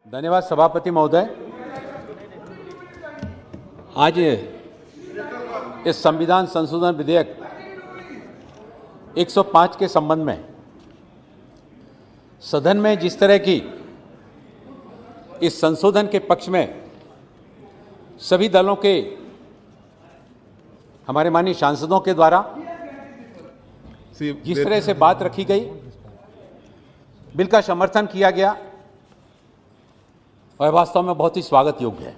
धन्यवाद सभापति महोदय। आज इस संविधान संशोधन विधेयक 105 के संबंध में सदन में जिस तरह की इस संशोधन के पक्ष में सभी दलों के हमारे माननीय सांसदों के द्वारा जिस तरह से बात रखी गई, बिल का समर्थन किया गया और वास्तव में बहुत ही स्वागत योग्य है।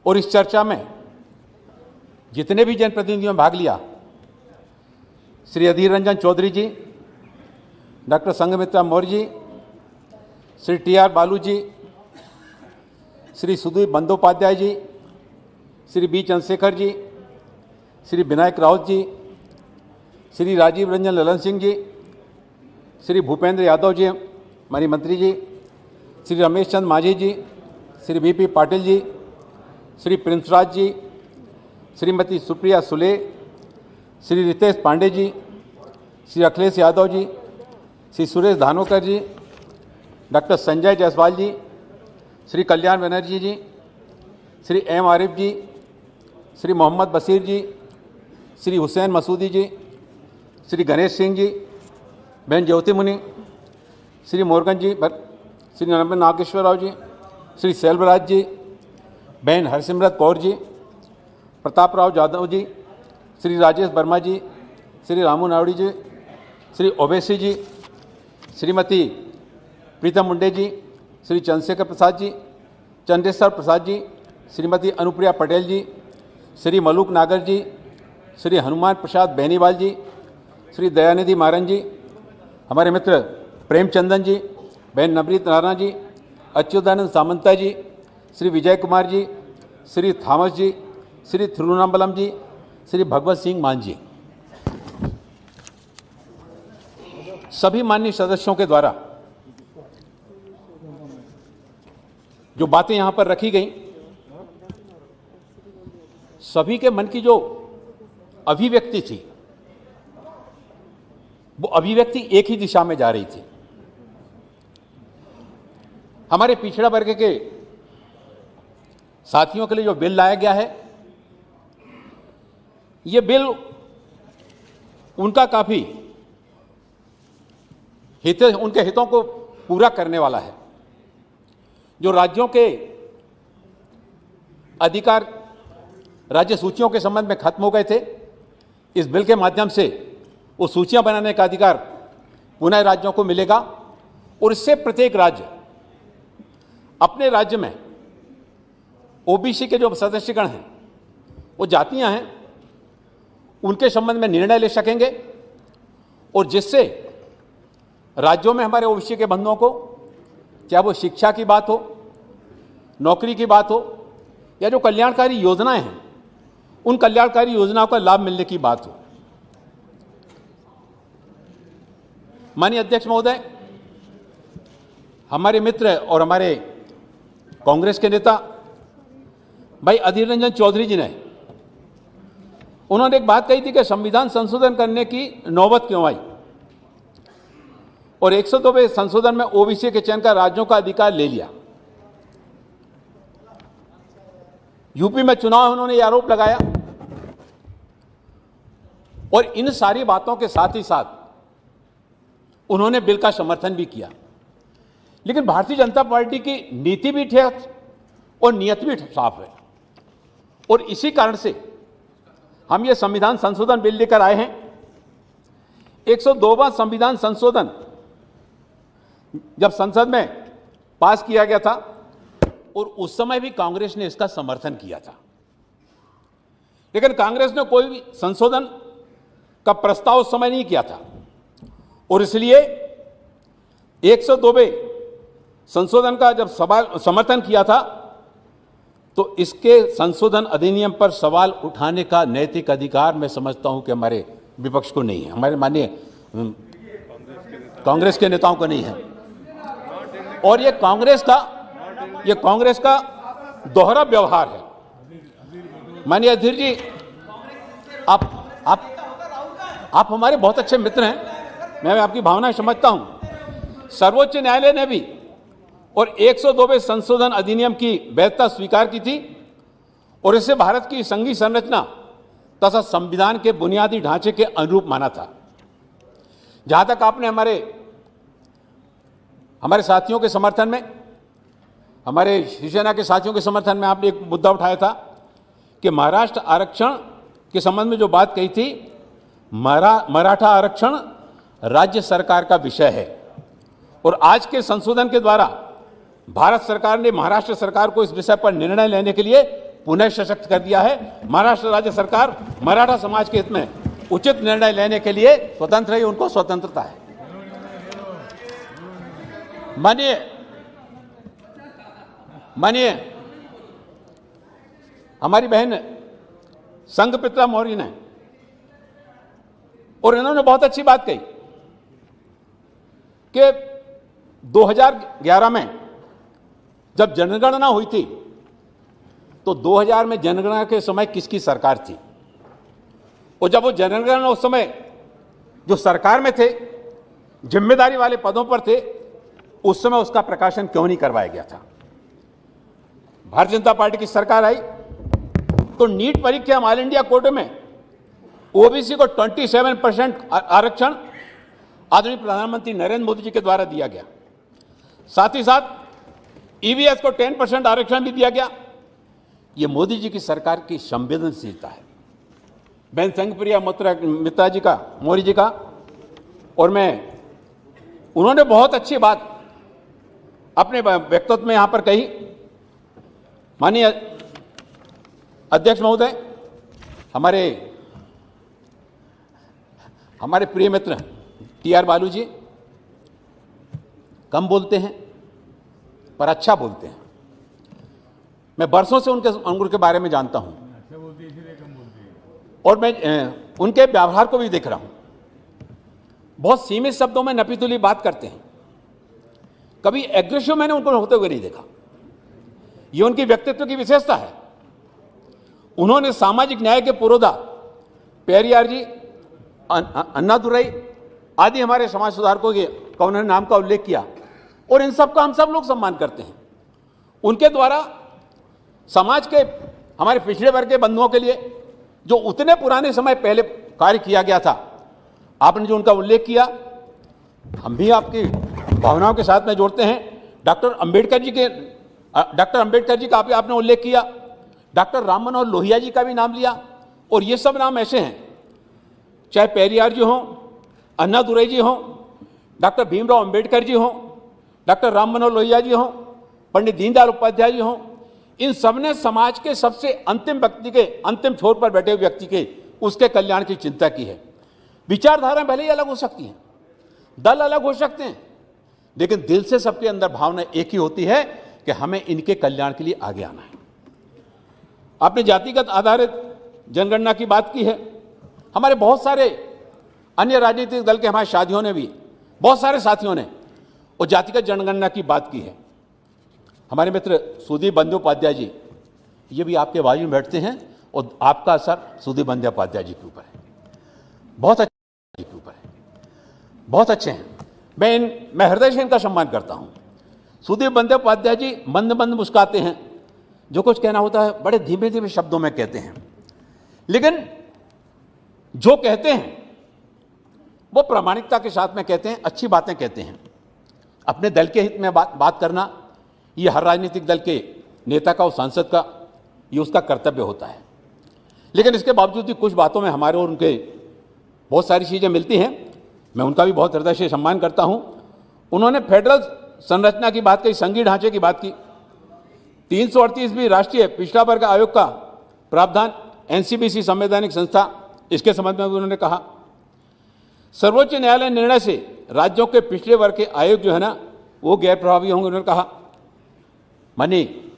और इस चर्चा में जितने भी जनप्रतिनिधियों ने भाग लिया, श्री अधीर रंजन चौधरी जी, डॉक्टर संघमित्रा मौर्य जी, श्री टी.आर. बालू जी, श्री सुधीर बंदोपाध्याय जी, श्री बी. चंद्रशेखर जी, श्री विनायक राउत जी, श्री राजीव रंजन ललन सिंह जी, श्री भूपेंद्र यादव जी, हमारी मंत्री जी, श्री रमेश चंद मांझी जी, श्री वी.पी. पाटिल जी, श्री प्रिंसराज जी, श्रीमती सुप्रिया सुले, श्री रितेश पांडे जी, श्री अखिलेश यादव जी, श्री सुरेश धानोकर जी, डॉक्टर संजय जायसवाल जी, श्री कल्याण बनर्जी जी, श्री एम आरिफ जी, श्री मोहम्मद बशीर जी, श्री हुसैन मसूदी जी, श्री गणेश सिंह जी, बहन ज्योति मुनि, श्री मोरगन जी, श्री नरम्य नागेश्वर राव जी, श्री सेल्वराज जी, बहन हरसिमरत कौर जी, प्रताप राव जाधव जी, श्री राजेश वर्मा जी, श्री रामू नावड़ी जी, श्री ओवैसी जी, श्रीमती प्रीतम मुंडे जी, श्री चंद्रशेखर प्रसाद जी, चंद्रेश्वर प्रसाद जी, श्रीमती अनुप्रिया पटेल जी, श्री मलूक नागर जी, श्री हनुमान प्रसाद बेनीवाल जी, श्री दयानिधि मारन जी, हमारे मित्र प्रेमचंदन जी, बहन नवनीत नारायण जी, अच्युतानंद सामंता जी, श्री विजय कुमार जी, श्री थॉमस जी, श्री थिरुवनंबलम जी, श्री भगवत सिंह मान जी, सभी माननीय सदस्यों के द्वारा जो बातें यहां पर रखी गई, सभी के मन की जो अभिव्यक्ति थी, वो अभिव्यक्ति एक ही दिशा में जा रही थी। हमारे पिछड़ा वर्ग के साथियों के लिए जो बिल लाया गया है, ये बिल उनका काफी उनके हितों को पूरा करने वाला है। जो राज्यों के अधिकार राज्य सूचियों के संबंध में खत्म हो गए थे, इस बिल के माध्यम से वो सूचियां बनाने का अधिकार पुनः राज्यों को मिलेगा और इससे प्रत्येक राज्य अपने राज्य में ओबीसी के जो सदस्यगण हैं, वो जातियां हैं, उनके संबंध में निर्णय ले सकेंगे और जिससे राज्यों में हमारे ओबीसी के बंधुओं को, चाहे वो शिक्षा की बात हो, नौकरी की बात हो या जो कल्याणकारी योजनाएं हैं, उन कल्याणकारी योजनाओं का लाभ मिलने की बात हो। माननीय अध्यक्ष महोदय, हमारे मित्र और हमारे कांग्रेस के नेता भाई अधीर रंजन चौधरी जी ने उन्होंने एक बात कही थी कि संविधान संशोधन करने की नौबत क्यों आई और 102वें संशोधन में ओबीसी के चयन का राज्यों का अधिकार ले लिया। यूपी में चुनाव उन्होंने यह आरोप लगाया और इन सारी बातों के साथ ही साथ उन्होंने बिल का समर्थन भी किया। लेकिन भारतीय जनता पार्टी की नीति भी ठीक और नियत भी साफ है और इसी कारण से हम ये संविधान संशोधन बिल लेकर आए हैं। 102वां संविधान संशोधन जब संसद में पास किया गया था और उस समय भी कांग्रेस ने इसका समर्थन किया था, लेकिन कांग्रेस ने कोई भी संशोधन का प्रस्ताव उस समय नहीं किया था और इसलिए 102वें संशोधन का जब समर्थन किया था तो इसके संशोधन अधिनियम पर सवाल उठाने का नैतिक अधिकार मैं समझता हूं कि हमारे विपक्ष को नहीं है, हमारे माननीय कांग्रेस के नेताओं को नहीं है। और ये कांग्रेस का दोहरा व्यवहार है। माननीय अधीर जी, आप हमारे बहुत अच्छे मित्र हैं, मैं आपकी भावनाएं समझता हूं। सर्वोच्च न्यायालय ने भी और 102वें संशोधन अधिनियम की वैधता स्वीकार की थी और इसे भारत की संघीय संरचना तथा संविधान के बुनियादी ढांचे के अनुरूप माना था। जहां तक आपने हमारे साथियों के समर्थन में, हमारे शिवसेना के साथियों के समर्थन में आपने एक मुद्दा उठाया था कि महाराष्ट्र आरक्षण के संबंध में जो बात कही थी, मराठा आरक्षण राज्य सरकार का विषय है और आज के संशोधन के द्वारा भारत सरकार ने महाराष्ट्र सरकार को इस विषय पर निर्णय लेने के लिए पुनः सशक्त कर दिया है। महाराष्ट्र राज्य सरकार मराठा समाज के हित में उचित निर्णय लेने के लिए स्वतंत्र है, उनको स्वतंत्रता है। मानिए हमारी बहन संघमित्रा मौर्य ने, और इन्होंने बहुत अच्छी बात कही कि 2011 में जब जनगणना हुई थी तो 2000 में जनगणना के समय किसकी सरकार थी, और जब वो जनगणना उस समय जो सरकार में थे, जिम्मेदारी वाले पदों पर थे, उस समय उसका प्रकाशन क्यों नहीं करवाया गया था। भारतीय जनता पार्टी की सरकार आई तो नीट परीक्षा ऑल इंडिया कोटे में ओबीसी को 27% आरक्षण आदरणीय प्रधानमंत्री नरेंद्र मोदी जी के द्वारा दिया गया। साथ ही साथ ईवीएस को 10% आरक्षण भी दिया गया। यह मोदी जी की सरकार की संवेदनशीलता है। बहन संघप्रिया मित्रा जी का, मौर्य जी का, और उन्होंने बहुत अच्छी बात अपने व्यक्तित्व में यहां पर कही। माननीय अध्यक्ष महोदय, हमारे प्रिय मित्र टीआर बालू जी कम बोलते हैं पर अच्छा बोलते हैं। मैं बरसों से उनके बारे में जानता हूं और मैं उनके व्यवहार को भी देख रहा हूं। बहुत सीमित शब्दों में नपीतुली बात करते हैं, कभी एग्रेसिव मैंने उनको होते हुए नहीं देखा। ये उनकी व्यक्तित्व की विशेषता है। उन्होंने सामाजिक न्याय के पुरोधा पेरियार जी, अन्नादुरई आदि हमारे समाज सुधारकों के उन्होंने नाम का उल्लेख किया और इन सब का हम सब लोग सम्मान करते हैं। उनके द्वारा समाज के हमारे पिछड़े वर्ग के बंधुओं के लिए जो उतने पुराने समय पहले कार्य किया गया था, आपने जो उनका उल्लेख किया, हम भी आपकी भावनाओं के साथ में जोड़ते हैं। डॉक्टर अंबेडकर जी का आपने उल्लेख किया, डॉक्टर राम मनोहर लोहिया जी का भी नाम लिया, और ये सब नाम ऐसे हैं, चाहे पेरियार जी हों, अन्नादुरई जी हों, डॉक्टर भीमराव अंबेडकर जी हों, डॉक्टर राम मनोहर लोहिया जी हों, पंडित दीनदयाल उपाध्याय जी हों, इन सब ने समाज के सबसे अंतिम व्यक्ति के, अंतिम छोर पर बैठे हुए व्यक्ति के, उसके कल्याण की चिंता की है। विचारधारा भले ही अलग हो सकती हैं, दल अलग हो सकते हैं, लेकिन दिल से सबके अंदर भावना एक ही होती है कि हमें इनके कल्याण के लिए आगे आना है। आपने जातिगत आधारित जनगणना की बात की है। हमारे बहुत सारे अन्य राजनीतिक दल के, हमारे साथियों ने भी, बहुत सारे साथियों ने वो जातिगत जनगणना की बात की है। हमारे मित्र सुदीप बंदोपाध्याय जी, ये भी आपके बाजू में बैठते हैं और आपका असर सुदीप बंदोपाध्याय जी के ऊपर है, बहुत अच्छे के ऊपर है, बहुत अच्छे हैं। मैं हृदय से इनका सम्मान करता हूं। सुदीप बंदोपाध्याय जी मंद मंद मुस्कुराते हैं, जो कुछ कहना होता है बड़े धीमे धीमे शब्दों में कहते हैं, लेकिन जो कहते हैं वो प्रामाणिकता के साथ में कहते हैं, अच्छी बातें कहते हैं। अपने दल के हित में बात करना, ये हर राजनीतिक दल के नेता का और सांसद का ये उसका कर्तव्य होता है। लेकिन इसके बावजूद भी कुछ बातों में हमारे और उनके बहुत सारी चीज़ें मिलती हैं। मैं उनका भी बहुत हृदय से सम्मान करता हूं। उन्होंने फेडरल संरचना की बात कही, संघीय ढांचे की बात की, 338वीं राष्ट्रीय पिछड़ा वर्ग आयोग का प्रावधान, एनसीबीसी संवैधानिक संस्था, इसके संबंध में उन्होंने कहा। सर्वोच्च न्यायालय निर्णय से राज्यों के पिछड़े वर्ग के आयोग जो है ना, वो गैर प्रभावी होंगे, उन्होंने कहा। मानिए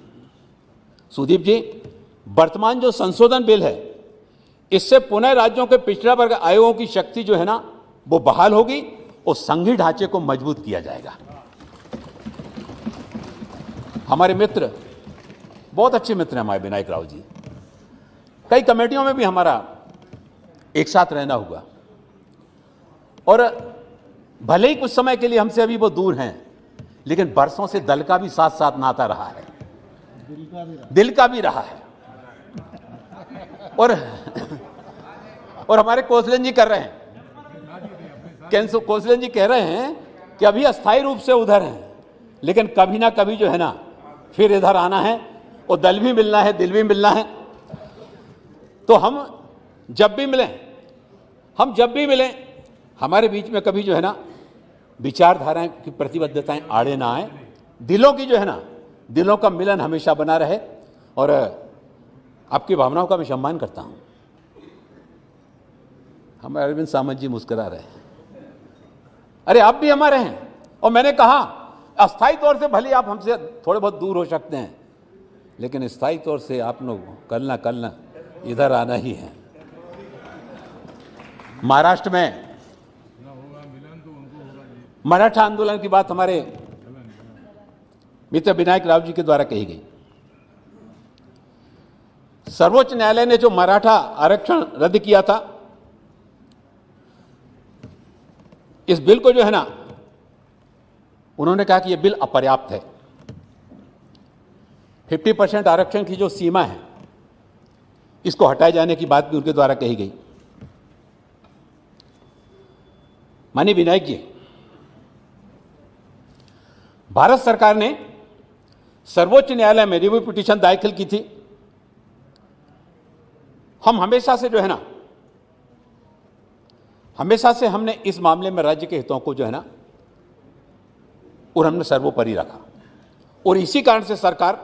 सुदीप जी, वर्तमान जो संशोधन बिल है, इससे पुनः राज्यों के पिछड़ा वर्ग आयोगों की शक्ति जो है ना, वो बहाल होगी और संघीय ढांचे को मजबूत किया जाएगा। हमारे मित्र, बहुत अच्छे मित्र हैं हमारे विनायक राव जी, कई कमेटियों में भी हमारा एक साथ रहना हुआ, और भले ही कुछ समय के लिए हमसे अभी वो दूर हैं, लेकिन बरसों से दल का भी साथ साथ नाता रहा है, दिल का भी रहा है। और हमारे कौशलन जी कर रहे हैं, कौशलन जी कह रहे हैं कि अभी अस्थायी रूप से उधर हैं, लेकिन कभी ना कभी जो है ना फिर इधर आना है और दल भी मिलना है, दिल भी मिलना है। तो हम जब भी मिलें हमारे बीच में कभी जो है ना विचारधाराएं की प्रतिबद्धताएं आड़े ना आए, दिलों की जो है ना दिलों का मिलन हमेशा बना रहे। और आपकी भावनाओं का मैं सम्मान करता हूं। हमारे अरविंद सामंत जी मुस्कुरा रहे हैं। अरे आप भी हमारे हैं। और मैंने कहा अस्थायी तौर से भले आप हमसे थोड़े बहुत दूर हो सकते हैं, लेकिन स्थायी तौर से आप लोग कल ना इधर आना ही है। महाराष्ट्र में मराठा आंदोलन की बात हमारे मित्र विनायक राव जी के द्वारा कही गई। सर्वोच्च न्यायालय ने जो मराठा आरक्षण रद्द किया था, इस बिल को जो है ना उन्होंने कहा कि यह बिल अपर्याप्त है। 50% आरक्षण की जो सीमा है इसको हटाए जाने की बात भी उनके द्वारा कही गई। माननीय विनायक जी, भारत सरकार ने सर्वोच्च न्यायालय में रिव्यू पिटीशन दाखिल की थी। हम हमेशा से हमने इस मामले में राज्य के हितों को जो है ना और हमने सर्वोपरि रखा, और इसी कारण से सरकार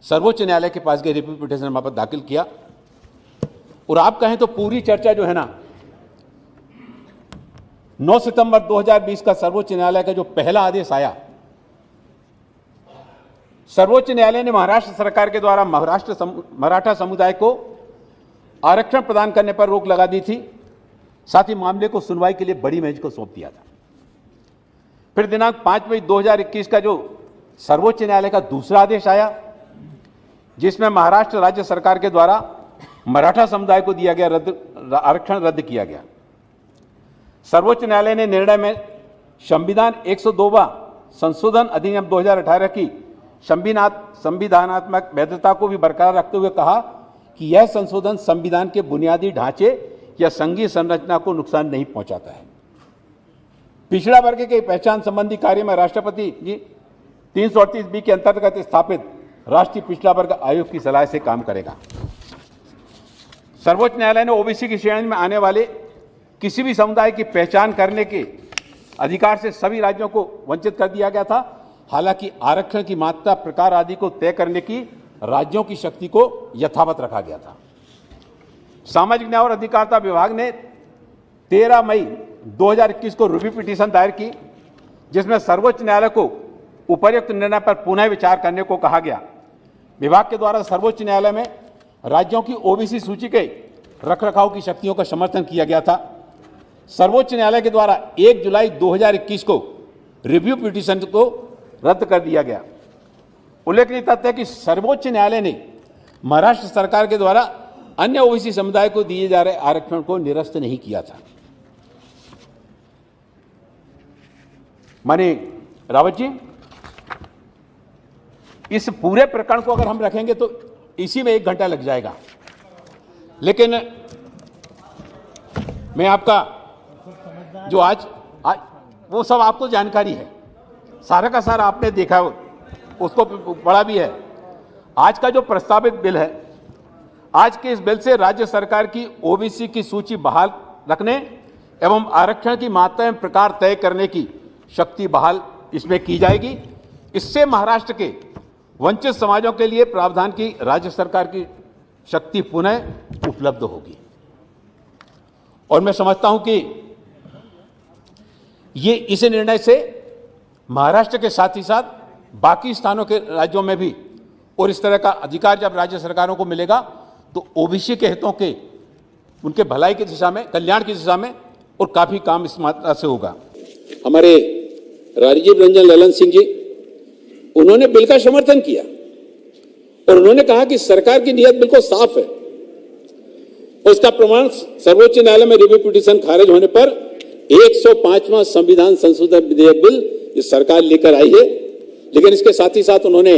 सर्वोच्च न्यायालय के पास गई, रिव्यू पिटीशन हमारे पास दाखिल किया। और आप कहें तो पूरी चर्चा जो है ना 9 सितंबर 2020 का सर्वोच्च न्यायालय का जो पहला आदेश आया, सर्वोच्च न्यायालय ने महाराष्ट्र सरकार के द्वारा मराठा समुदाय को आरक्षण प्रदान करने पर रोक लगा दी थी। साथ ही मामले को सुनवाई के लिए बड़ी बेंच को सौंप दिया था। फिर दिनांक 5 मई 2021 का जो सर्वोच्च न्यायालय का दूसरा आदेश आया, जिसमें महाराष्ट्र राज्य सरकार के द्वारा मराठा समुदाय को दिया गया आरक्षण रद्द किया गया। सर्वोच्च न्यायालय ने निर्णय में संविधान 102वां संशोधन अधिनियम 2018 की संविधानात्मक वैधता को भी बरकरार रखते हुए कहा कि यह संशोधन संविधान के बुनियादी ढांचे या संघीय संरचना को नुकसान नहीं पहुंचाता है। पिछड़ा वर्ग के पहचान संबंधी कार्य में राष्ट्रपति जी 338B के अंतर्गत स्थापित राष्ट्रीय पिछड़ा वर्ग आयोग की सलाह से काम करेगा। सर्वोच्च न्यायालय ने ओबीसी की श्रेणी में आने वाले किसी भी समुदाय की पहचान करने के अधिकार से सभी राज्यों को वंचित कर दिया गया था। हालांकि आरक्षण की मात्रा, प्रकार आदि को तय करने की राज्यों की शक्ति को यथावत रखा गया था। सामाजिक न्याय और अधिकारिता विभाग ने 13 मई 2021 को रिव्यू पिटीशन दायर की, जिसमें सर्वोच्च न्यायालय को उपर्युक्त निर्णय पर पुनः विचार करने को कहा गया। विभाग के द्वारा सर्वोच्च न्यायालय में राज्यों की ओबीसी सूची के रखरखाव की शक्तियों का समर्थन किया गया था। सर्वोच्च न्यायालय के द्वारा 1 जुलाई 2021 को रिव्यू पिटीशन को रद्द कर दिया गया। उल्लेखनीय तथ्य है कि सर्वोच्च न्यायालय ने महाराष्ट्र सरकार के द्वारा अन्य ओबीसी समुदाय को दिए जा रहे आरक्षण को निरस्त नहीं किया था। माननीय रावत जी, इस पूरे प्रकरण को अगर हम रखेंगे तो इसी में 1 घंटा लग जाएगा, लेकिन मैं आपका जो आज वो सब आपको जानकारी है, सारा का सारा आपने देखा, उसको पढ़ा भी है। आज का जो प्रस्तावित बिल है, आज के इस बिल से राज्य सरकार की ओबीसी की सूची बहाल रखने एवं आरक्षण की मात्रा एवं प्रकार तय करने की शक्ति बहाल इसमें की जाएगी। इससे महाराष्ट्र के वंचित समाजों के लिए प्रावधान की राज्य सरकार की शक्ति पुनः उपलब्ध होगी। और मैं समझता हूं कि ये इस निर्णय से महाराष्ट्र के साथ ही साथ बाकी स्थानों के राज्यों में भी और इस तरह का अधिकार जब राज्य सरकारों को मिलेगा तो ओबीसी के हितों के, उनके भलाई की दिशा में, कल्याण की दिशा में और काफी काम इस मात्रा से होगा। हमारे राजीव रंजन ललन सिंह जी, उन्होंने बिल का समर्थन किया और उन्होंने कहा कि सरकार की नीयत बिल्कुल साफ है और इसका प्रमाण सर्वोच्च न्यायालय में रिव्यू पिटीशन खारिज होने पर 105वां संविधान संशोधन विधेयक बिल ये सरकार लेकर आई है। लेकिन इसके साथ ही साथ उन्होंने,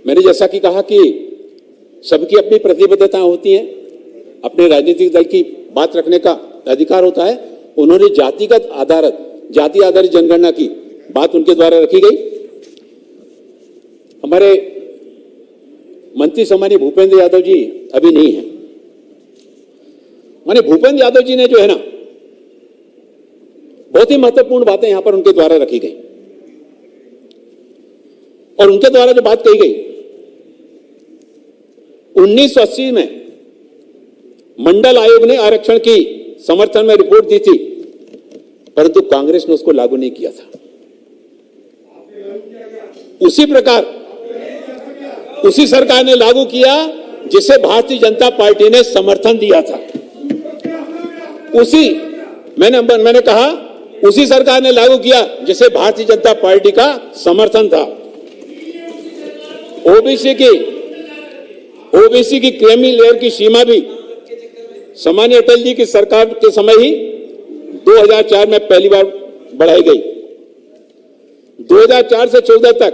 मैंने जैसा कि कहा कि सबकी अपनी प्रतिबद्धताएं होती हैं, अपने राजनीतिक दल की बात रखने का अधिकार होता है। उन्होंने जाति आधारित जनगणना की बात उनके द्वारा रखी गई। हमारे मंत्री सम्मानीय भूपेंद्र यादव जी अभी नहीं है। माने भूपेंद्र यादव जी ने जो है ना, बहुत ही महत्वपूर्ण बातें यहां पर उनके द्वारा रखी गई और उनके द्वारा जो बात कही गई, 1980 में मंडल आयोग ने आरक्षण की समर्थन में रिपोर्ट दी थी, परंतु कांग्रेस ने उसको लागू नहीं किया था। उसी प्रकार उसी सरकार ने लागू किया जिसे भारतीय जनता पार्टी ने समर्थन दिया था। मैंने कहा उसी सरकार ने लागू किया जिसे भारतीय जनता पार्टी का समर्थन था। ओबीसी की क्रीमी लेयर की सीमा भी सामान्य अटल जी की सरकार के समय ही 2004 में पहली बार बढ़ाई गई। 2004 से 14 तक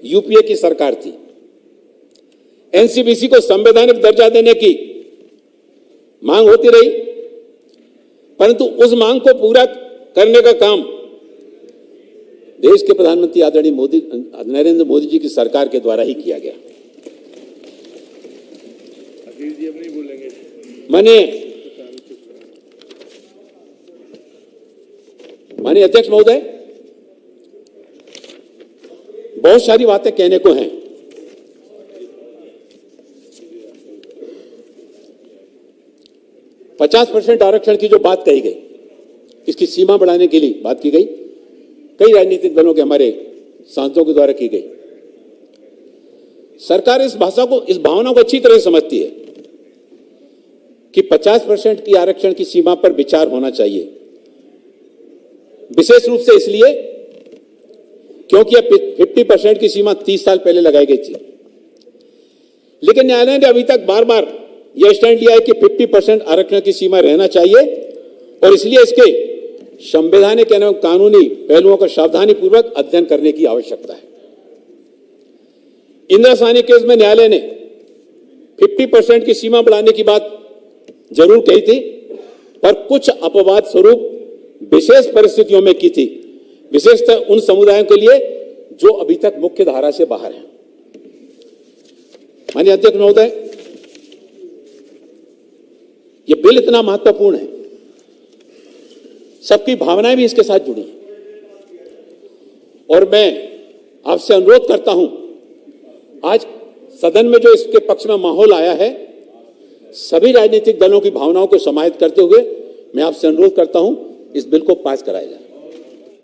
यूपीए की सरकार थी। एनसीबीसी को संवैधानिक दर्जा देने की मांग होती रही, परंतु उस मांग को पूरा करने का काम देश के प्रधानमंत्री आदरणीय नरेंद्र मोदी जी की सरकार के द्वारा ही किया गया। माननीय अध्यक्ष महोदय, बहुत सारी बातें कहने को हैं। %50 आरक्षण की जो बात कही गई, इसकी सीमा बढ़ाने के लिए बात की गई, कई राजनीतिक दलों के हमारे सांसदों के द्वारा की गई। सरकार इस भावना को अच्छी तरह समझती है कि 50% की आरक्षण की सीमा पर विचार होना चाहिए, विशेष रूप से इसलिए क्योंकि अब 50% की सीमा 30 साल पहले लगाई गई थी। लेकिन न्यायालय ने अभी तक बार बार यह स्टैंड लिया है कि 50% आरक्षण की सीमा रहना चाहिए और इसलिए इसके संवैधानिक एवं कानूनी पहलुओं का सावधानी पूर्वक अध्ययन करने की आवश्यकता है। इंदिरा साहनी केस में न्यायालय ने 50% की सीमा बढ़ाने की बात जरूर कही थी, पर कुछ अपवाद स्वरूप विशेष परिस्थितियों में की थी, विशेषतः उन समुदायों के लिए जो अभी तक मुख्य धारा से बाहर हैं। माननीय अध्यक्ष महोदय, यह बिल इतना महत्वपूर्ण है, सबकी भावनाएं भी इसके साथ जुड़ी हैं और मैं आपसे अनुरोध करता हूं, आज सदन में जो इसके पक्ष में माहौल आया है, सभी राजनीतिक दलों की भावनाओं को समाहित करते हुए मैं आपसे अनुरोध करता हूं, इस बिल को पास कराया जाए।